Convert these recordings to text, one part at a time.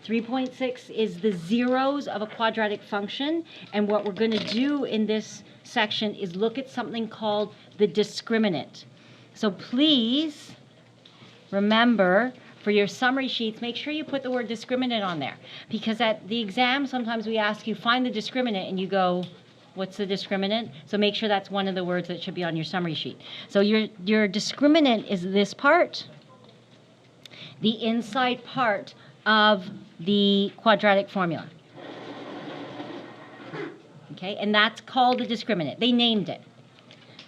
3.6 is the zeros of a quadratic function, and what we're going to do in this section is look at something called the discriminant. So please remember, for your summary sheets, make sure you put the word discriminant on there, because at the exam sometimes we ask you find the discriminant and you go, what's the discriminant? So make sure that's one of the words that should be on your summary sheet. So your discriminant is this part, the inside part of the quadratic formula. Okay, and that's called the discriminant. They named it.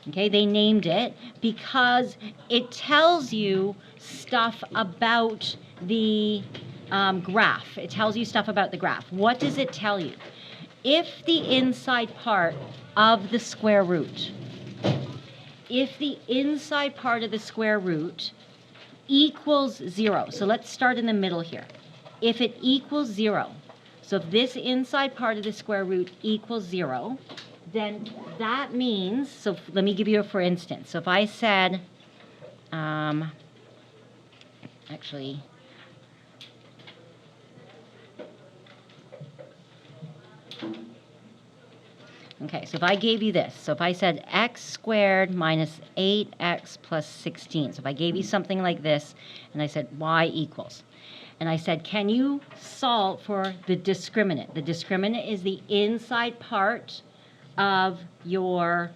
Okay, they named it because it tells you stuff about the graph. It tells you stuff about the graph. What does it tell you? If the inside part of the square root, if the inside part of the square root equals 0, so let's start in the middle here. If it equals 0, so if this inside part of the square root equals 0, then that means, so let me give you a for instance. So if I said, actually, okay, so if I gave you this, so if I said x squared minus 8x plus 16, so if I gave you something like this, and I said y equals, and I said, can you solve for the discriminant? The discriminant is the inside part of your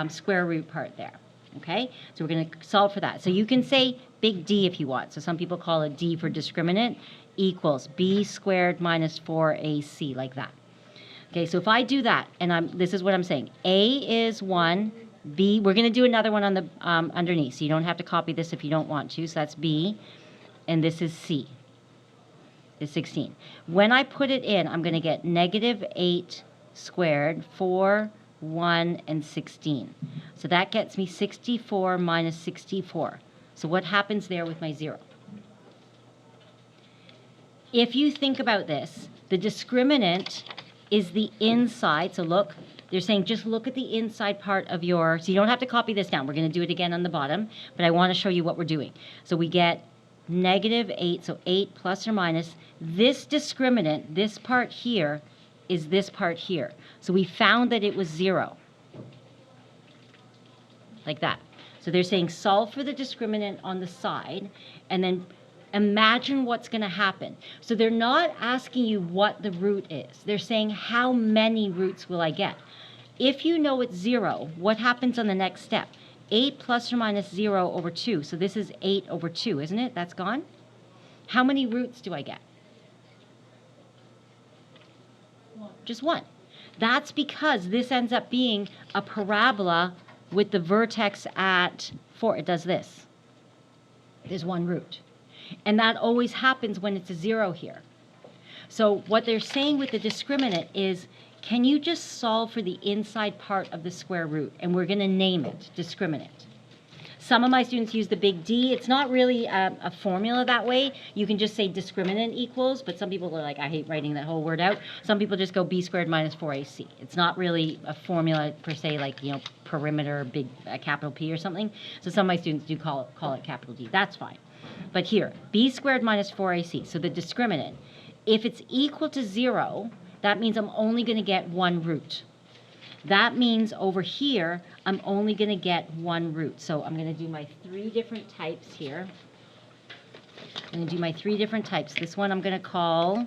square root part there, okay? So we're going to solve for that. So you can say big D if you want. So some people call it D for discriminant, equals b squared minus 4ac, like that. Okay, so if I do that, and this is what I'm saying. A is 1, B, we're going to do another one on the underneath, so you don't have to copy this if you don't want to. So that's B, and this is C, is 16. When I put it in, I'm going to get negative 8 squared, 4, 1, and 16. So that gets me 64 minus 64. So what happens there with my 0? If you think about this, the discriminant is the inside. So look, they're saying just look at the inside part of your, so you don't have to copy this down. We're going to do it again on the bottom, but I want to show you what we're doing. So we get negative 8, so 8 plus or minus. This discriminant, this part here, is this part here. So we found that it was 0. Like that. So they're saying solve for the discriminant on the side, and then imagine what's going to happen. So they're not asking you what the root is. They're saying how many roots will I get? If you know it's 0, what happens on the next step? 8 plus or minus 0 over 2. So this is 8 over 2, isn't it? That's gone. How many roots do I get? Just 1. That's because this ends up being a parabola with the vertex at 4. It does this. There's 1 root. And that always happens when it's a 0 here. So what they're saying with the discriminant is, can you just solve for the inside part of the square root? And we're going to name it discriminant. Some of my students use the big D. It's not really a formula that way. You can just say discriminant equals, but some people are like, I hate writing that whole word out. Some people just go b squared minus 4ac. It's not really a formula per se, like, you know, perimeter, big capital P or something. So some of my students do call it capital D. That's fine. But here, b squared minus 4ac, so the discriminant, if it's equal to 0, that means I'm only going to get 1 root. That means over here, I'm only going to get 1 root. So I'm going to do my 3 different types here. I'm going to do my 3 different types. This one I'm going to call,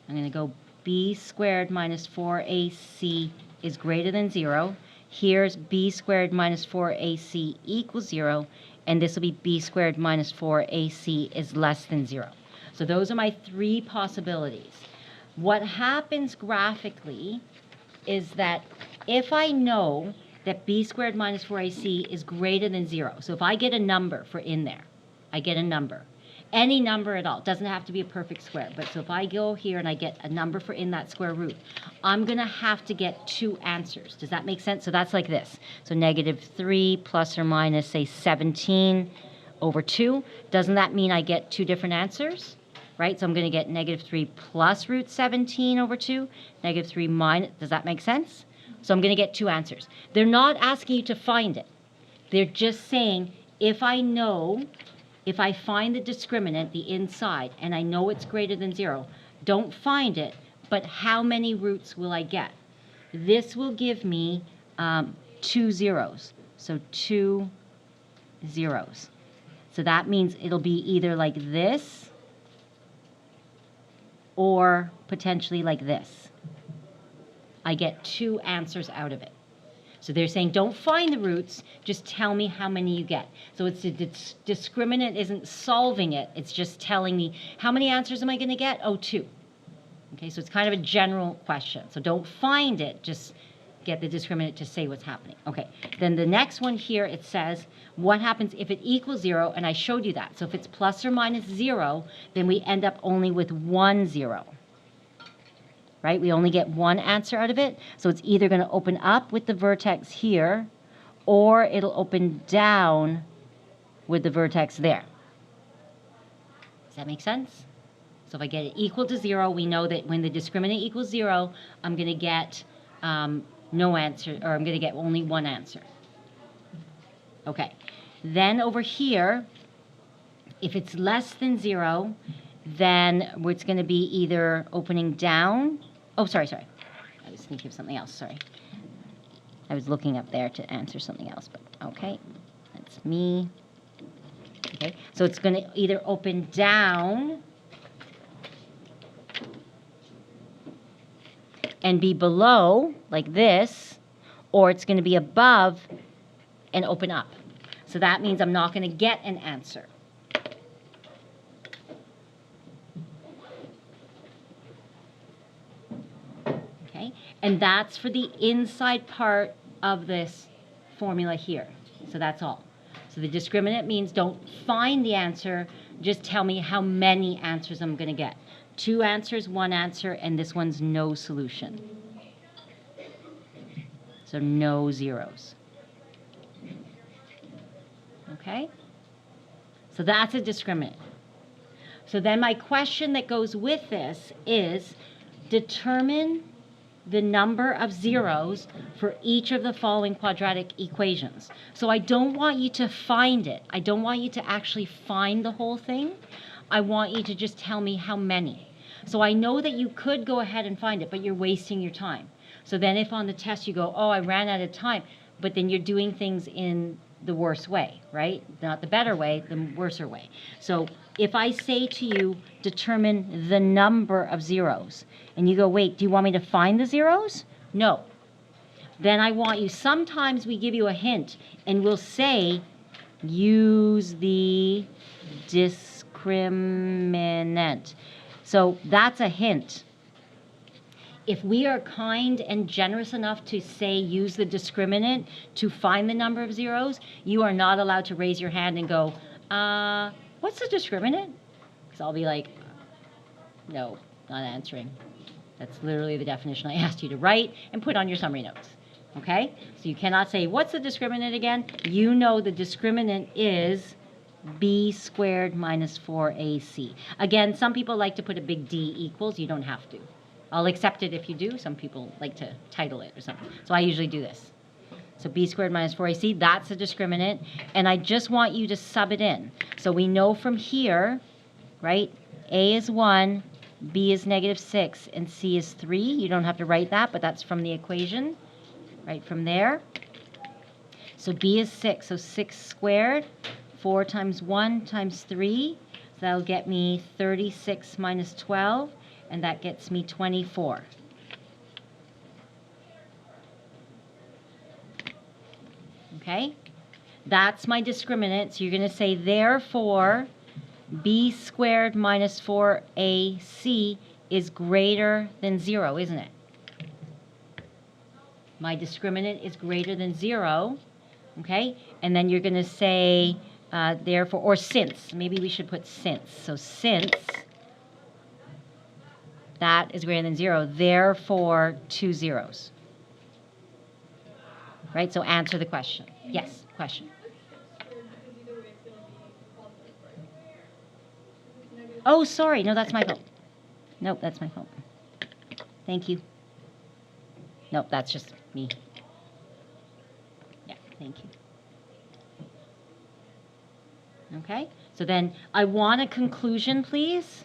I'm going to go b squared minus 4ac is greater than 0. Here's b squared minus 4ac equals 0. And this will be b squared minus 4ac is less than 0. So those are my 3 possibilities. What happens graphically is that if I know that b squared minus 4ac is greater than 0, so if I get a number for in there, I get a number, any number at all, it doesn't have to be a perfect square, but so if I go here and I get a number for in that square root, I'm going to have to get 2 answers. Does that make sense? So that's like this. So negative 3 plus or minus, say, 17 over 2. Doesn't that mean I get 2 different answers? Right? So I'm going to get negative 3 plus root 17 over 2, negative 3 minus. Does that make sense? So I'm going to get 2 answers. They're not asking you to find it. They're just saying, if I know if I find the discriminant, the inside, and I know it's greater than 0, don't find it, but how many roots will I get? This will give me 2 zeros. So 2 zeros. So that means it'll be either like this or potentially like this. I get 2 answers out of it. So they're saying don't find the roots, just tell me how many you get. So it's the discriminant isn't solving it, it's just telling me how many answers am I going to get? Oh, 2. Okay, so it's kind of a general question. So don't find it, just get the discriminant to say what's happening. Okay, then the next one here, it says, what happens if it equals 0? And I showed you that. So if it's plus or minus 0, then we end up only with 1 0. Right? We only get 1 answer out of it. So it's either going to open up with the vertex here, or it'll open down with the vertex there. Does that make sense? So if I get it equal to 0, we know that when the discriminant equals 0, I'm going to get no answer, or I'm going to get only 1 answer. Okay. Then over here, if it's less than 0, then it's going to be either opening down. Oh, sorry. I was thinking of something else, sorry. I was looking up there to answer something else, but okay. That's me. Okay, so it's going to either open down and be below, like this, or it's going to be above and open up. So that means I'm not going to get an answer. Okay, and that's for the inside part of this formula here. So that's all. So the discriminant means don't find the answer, just tell me how many answers I'm going to get. 2 answers, 1 answer, and this one's no solution. So no zeros. Okay? So that's a discriminant. So then my question that goes with this is determine the number of zeros for each of the following quadratic equations. So I don't want you to find it. I don't want you to actually find the whole thing. I want you to just tell me how many. So I know that you could go ahead and find it, but you're wasting your time. So then if on the test you go, oh, I ran out of time, but then you're doing things in the worst way, right? Not the better way, the worser way. So if I say to you, determine the number of zeros, and you go, wait, do you want me to find the zeros? No. Then I want you, sometimes we give you a hint, and we'll say, use the discriminant. So that's a hint. If we are kind and generous enough to say use the discriminant to find the number of zeros, you are not allowed to raise your hand and go, what's the discriminant? Because I'll be like, no, not answering. That's literally the definition I asked you to write and put on your summary notes. Okay? So you cannot say, what's the discriminant again? You know the discriminant is b squared minus 4ac. Again, some people like to put a big D equals. You don't have to. I'll accept it if you do. Some people like to title it or something. So I usually do this. So b squared minus 4ac, that's a discriminant. And I just want you to sub it in. So we know from here, right, a is 1, b is negative 6, and c is 3. You don't have to write that, but that's from the equation, right from there. So b is 6, so 6 squared, 4 times 1 times 3. So that'll get me 36 minus 12. And that gets me 24. Okay? That's my discriminant. So you're going to say, therefore, b squared minus 4ac is greater than 0, isn't it? My discriminant is greater than 0. Okay? And then you're going to say, therefore, or since. Maybe we should put since. So since that is greater than 0, therefore 2 zeros. Right? So answer the question. Yes, question. Oh, sorry. No, that's my fault. Nope, that's my fault. Thank you. Nope, that's just me. Yeah, thank you. Okay? So then I want a conclusion, please.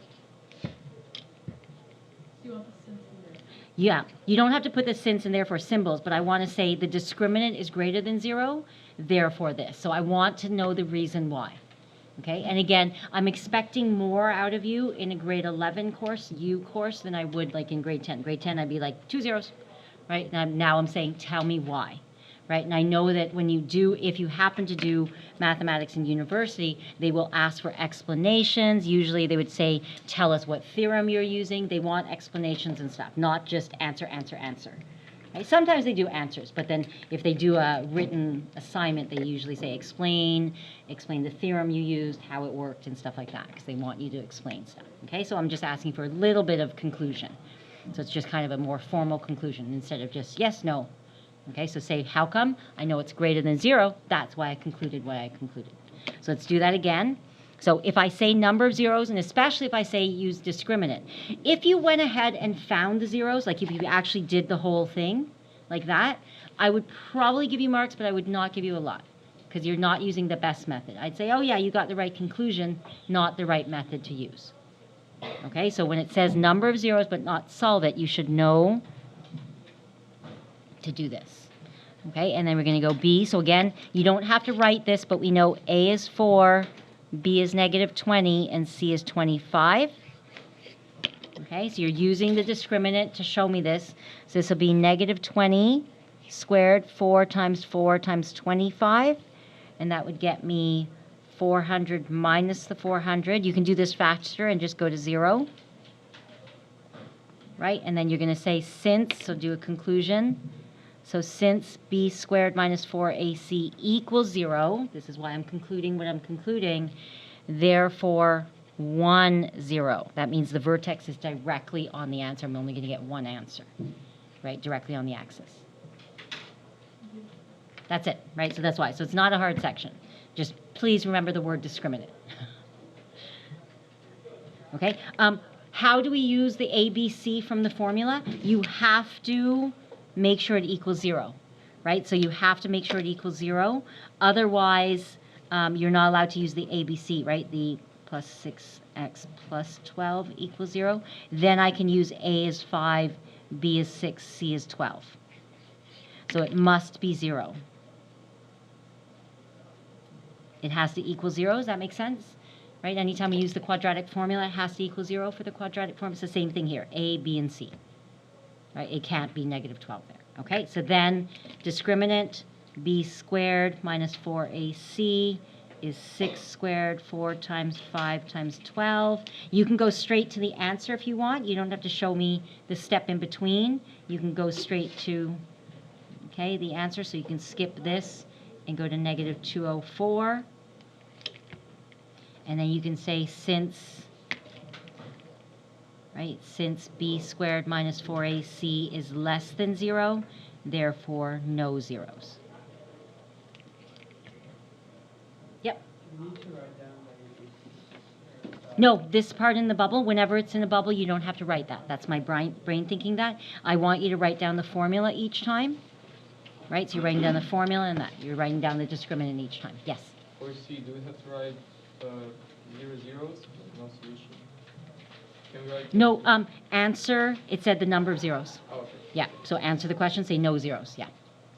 You want the since in there? Yeah, you don't have to put the since and therefore symbols, but I want to say the discriminant is greater than 0, therefore this. So I want to know the reason why. Okay, and again, I'm expecting more out of you in a grade 11 course, U course, than I would like in grade 10. Grade 10, I'd be like 2 zeros, right? And now I'm saying, tell me why, right? And I know that when you do, if you happen to do mathematics in university, they will ask for explanations. Usually they would say, tell us what theorem you're using. They want explanations and stuff, not just answer, answer, answer. Right? Sometimes they do answers, but then if they do a written assignment, they usually say explain the theorem you used, how it worked, and stuff like that, because they want you to explain stuff. Okay, so I'm just asking for a little bit of conclusion. So it's just kind of a more formal conclusion instead of just yes, no. Okay, so say how come? I know it's greater than 0. That's why I concluded what I concluded. So let's do that again. So if I say number of zeros, and especially if I say use discriminant, if you went ahead and found the zeros, like if you actually did the whole thing like that, I would probably give you marks, but I would not give you a lot because you're not using the best method. I'd say, oh yeah, you got the right conclusion, not the right method to use. Okay, so when it says number of zeros but not solve it, you should know to do this. Okay, and then we're going to go B. So again, you don't have to write this, but we know A is 4, B is negative 20, and C is 25. Okay, so you're using the discriminant to show me this. So this will be negative 20 squared, 4 times 25, and that would get me 400 minus the 400. You can do this faster and just go to 0. Right, and then you're going to say since, so do a conclusion. So since b squared minus 4ac equals 0, this is why I'm concluding what I'm concluding, therefore 1, 0. That means the vertex is directly on the answer. I'm only going to get one answer, right, directly on the axis. That's it, right? So that's why. So it's not a hard section. Just please remember the word discriminant. Okay? How do we use the ABC from the formula? You have to make sure it equals 0, right? So you have to make sure it equals 0. Otherwise, you're not allowed to use the ABC, right? The plus 6x plus 12 equals 0. Then I can use A is 5, B is 6, C is 12. So it must be 0. It has to equal 0. Does that make sense? Right? Anytime we use the quadratic formula, it has to equal 0 for the quadratic formula. It's the same thing here, A, B, and C. Right? It can't be negative 12 there. Okay, so then discriminant b squared minus 4ac is 6 squared, 4 times 5 times 12. You can go straight to the answer if you want. You don't have to show me the step in between. You can go straight to, okay, the answer. So you can skip this and go to negative 204. And then you can say since, right, since b squared minus 4ac is less than 0, therefore no zeros. Yep. You need to write down that No, this part in the bubble, whenever it's in a bubble, you don't have to write that. That's my brain thinking that. I want you to write down the formula each time, right? So you're writing down the formula and that. You're writing down the discriminant each time. Yes? For C, do we have to write 0 zeros? No solution. Can we write No, answer, it said the number of zeros. Oh, okay. Yeah, so answer the question, say no zeros. Yeah.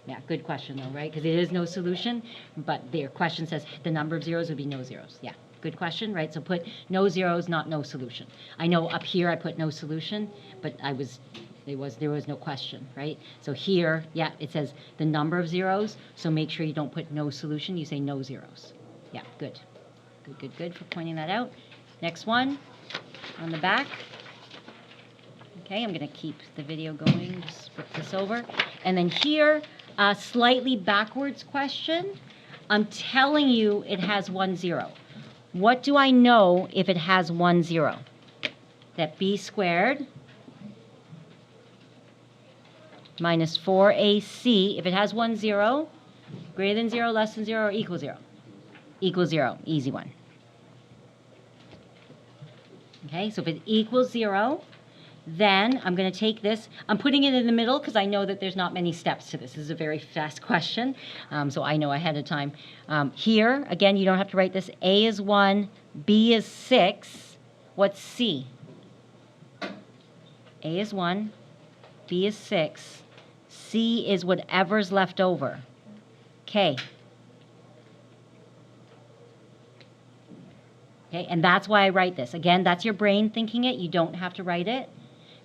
Yeah, good question though, right? Because it is no solution, but their question says the number of zeros would be no zeros. Yeah, good question, right? So put no zeros, not no solution. I know up here I put no solution, but there was no question, right? So here, yeah, it says the number of zeros, so make sure you don't put no solution, you say no zeros. Yeah, good. Good for pointing that out. Next one on the back. Okay, I'm going to keep the video going, just flip this over. And then here, a slightly backwards question. I'm telling you it has 1 0. What do I know if it has 1 0? That b squared minus 4ac, if it has 1 0, greater than 0, less than 0, or equal 0? Equal 0, easy one. Okay, so if it equals 0, then I'm going to take this. I'm putting it in the middle because I know that there's not many steps to this. This is a very fast question, so I know ahead of time. Here, again, you don't have to write this. A is 1, B is 6. What's C? A is 1. B is 6. C is whatever's left over. K. Okay, and that's why I write this. Again, that's your brain thinking it. You don't have to write it.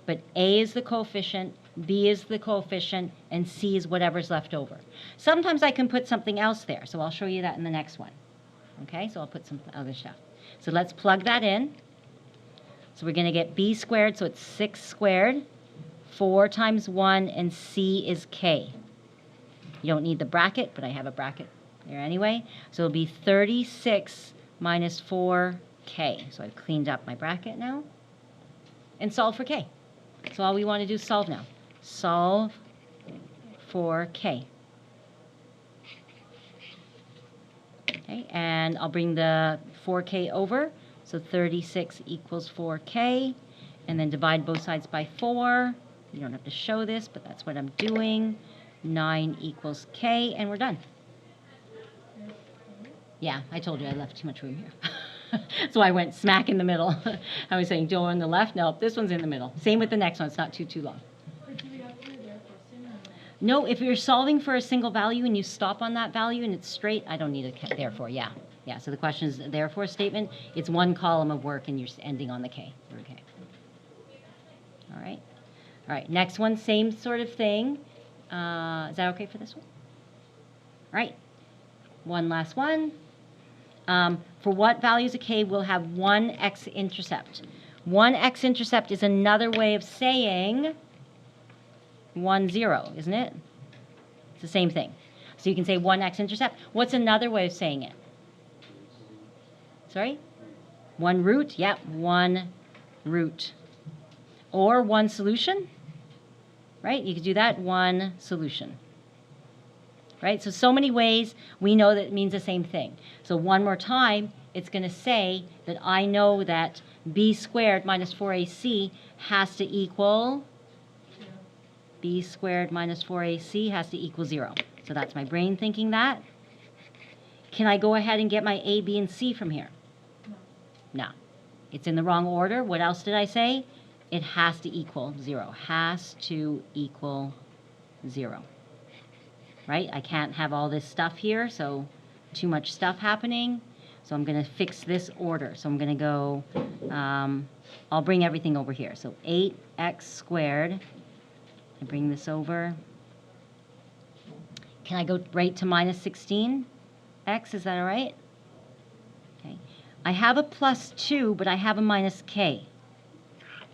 But A is the coefficient, B is the coefficient, and C is whatever's left over. Sometimes I can put something else there, so I'll show you that in the next one. Okay, so I'll put some other stuff. So let's plug that in. So we're going to get B squared, so it's 6 squared, 4 times 1, and C is K. You don't need the bracket, but I have a bracket there anyway. So it'll be 36 minus 4K. So I've cleaned up my bracket now. And solve for K. So all we want to do is solve now. Solve for K. Okay, and I'll bring the 4K over. So 36 equals 4K. And then divide both sides by 4. You don't have to show this, but that's what I'm doing. 9 equals K, and we're done. Yeah, I told you I left too much room here. So I went smack in the middle. I was saying, go on the left. No, this one's in the middle. Same with the next one. It's not too long. Or do we have to do therefore soon or No, if you're solving for a single value and you stop on that value and it's straight, I don't need a therefore. Yeah. Yeah, so the question is therefore statement. It's one column of work and you're ending on the K. Okay. All right. All right, next one, same sort of thing. Is that okay for this one? All right. One last one. For what values of K will have one x-intercept? One x-intercept is another way of saying 1, 0, isn't it? It's the same thing. So you can say 1 x-intercept. What's another way of saying it? Sorry? 1 root? Yep, 1 root. Or 1 solution, right? You could do that, 1 solution. Right? So many ways we know that it means the same thing. So one more time, it's going to say that I know that b squared minus 4ac has to equal, b squared minus 4ac has to equal 0. So that's my brain thinking that. Can I go ahead and get my a, b, and c from here? No. It's in the wrong order. What else did I say? It has to equal 0. Has to equal 0. Right? I can't have all this stuff here, so too much stuff happening. So I'm going to fix this order. So I'm going to go, I'll bring everything over here. So 8x squared. I bring this over. Can I go right to minus 16x? Is that all right? Okay. I have a plus 2, but I have a minus k.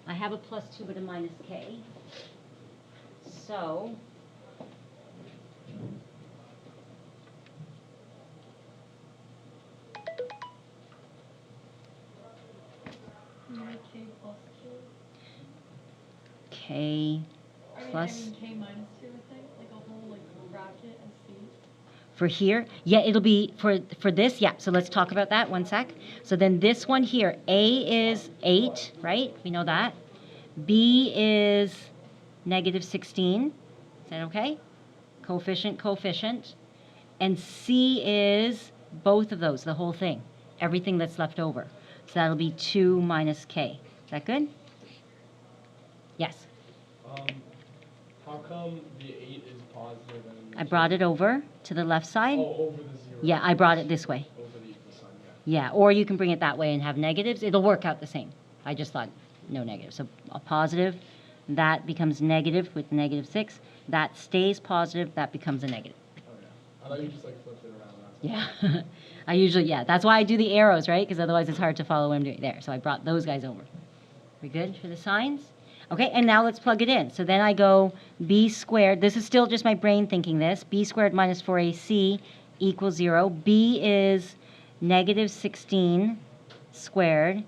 I have a plus 2, but a minus k. So you write K plus 2? k plus. I mean K minus 2, I think? Like a whole bracket and C? For here, yeah, it'll be for this, yeah. So let's talk about that 1 sec. So then this one here, A is 8, right? We know that. B is negative 16. Is that okay? Coefficient, coefficient. And C is both of those, the whole thing, everything that's left over. So that'll be 2 minus K. Is that good? Yes. How come the 8 is positive and I brought it over to the left side. Oh, over the 0. Yeah, I brought it this way. Over the equal sign, yeah. Yeah, or you can bring it that way and have negatives. It'll work out the same. I just thought no negative. So a positive, that becomes negative with negative 6. That stays positive, that becomes a negative. Oh, yeah. I thought you just flipped it around. That's Yeah. I usually, yeah. That's why I do the arrows, right? Because otherwise it's hard to follow what I'm doing. There. So I brought those guys over. We good for the signs? Okay, and now let's plug it in. So then I go b squared. This is still just my brain thinking this. B squared minus 4ac equals 0. B is negative 16 squared.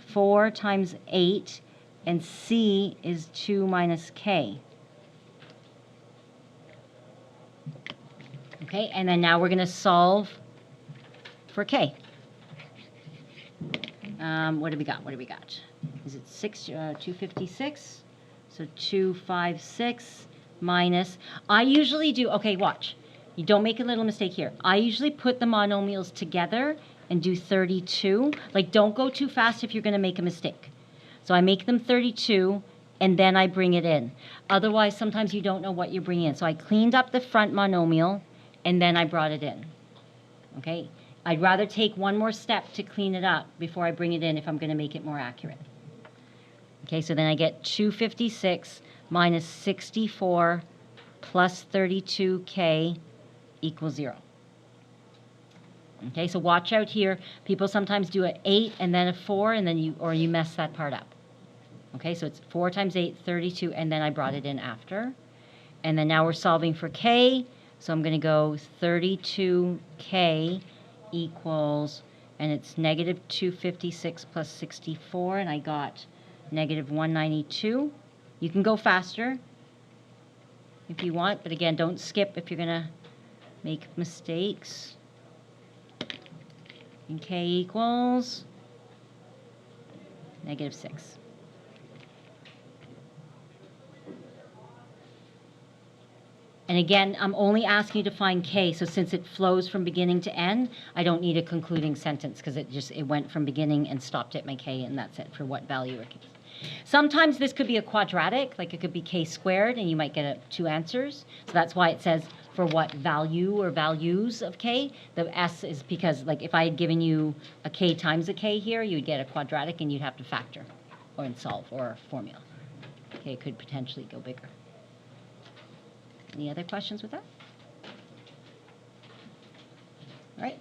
4 times 8. And c is 2 minus k. Okay, and then now we're going to solve for k. What do we got? What do we got? Is it 256? So 256 minus, I usually do, okay, watch. You don't make a little mistake here. I usually put the monomials together and do 32. Like, don't go too fast if you're going to make a mistake. So I make them 32, and then I bring it in. Otherwise, sometimes you don't know what you're bringing in. So I cleaned up the front monomial, and then I brought it in. Okay? I'd rather take one more step to clean it up before I bring it in if I'm going to make it more accurate. Okay, so then I get 256 minus 64 plus 32k equals 0. Okay, so watch out here. People sometimes do an 8 and then a 4, and then you mess that part up. Okay, so it's 4 times 8, 32, and then I brought it in after. And then now we're solving for k, so I'm going to go 32k equals, and it's negative 256 plus 64, and I got negative 192. You can go faster if you want, but again, don't skip if you're going to make mistakes. And k equals negative 6. And again, I'm only asking you to find k, so since it flows from beginning to end, I don't need a concluding sentence because it went from beginning and stopped at my k, and that's it for what value it is. Sometimes this could be a quadratic, like it could be k squared, and you might get 2 answers. So that's why it says for what value or values of k. The s is because, like, if I had given you a k times a k here, you would get a quadratic, and you'd have to factor or solve or formula. Okay, it could potentially go bigger. Any other questions with that? All right.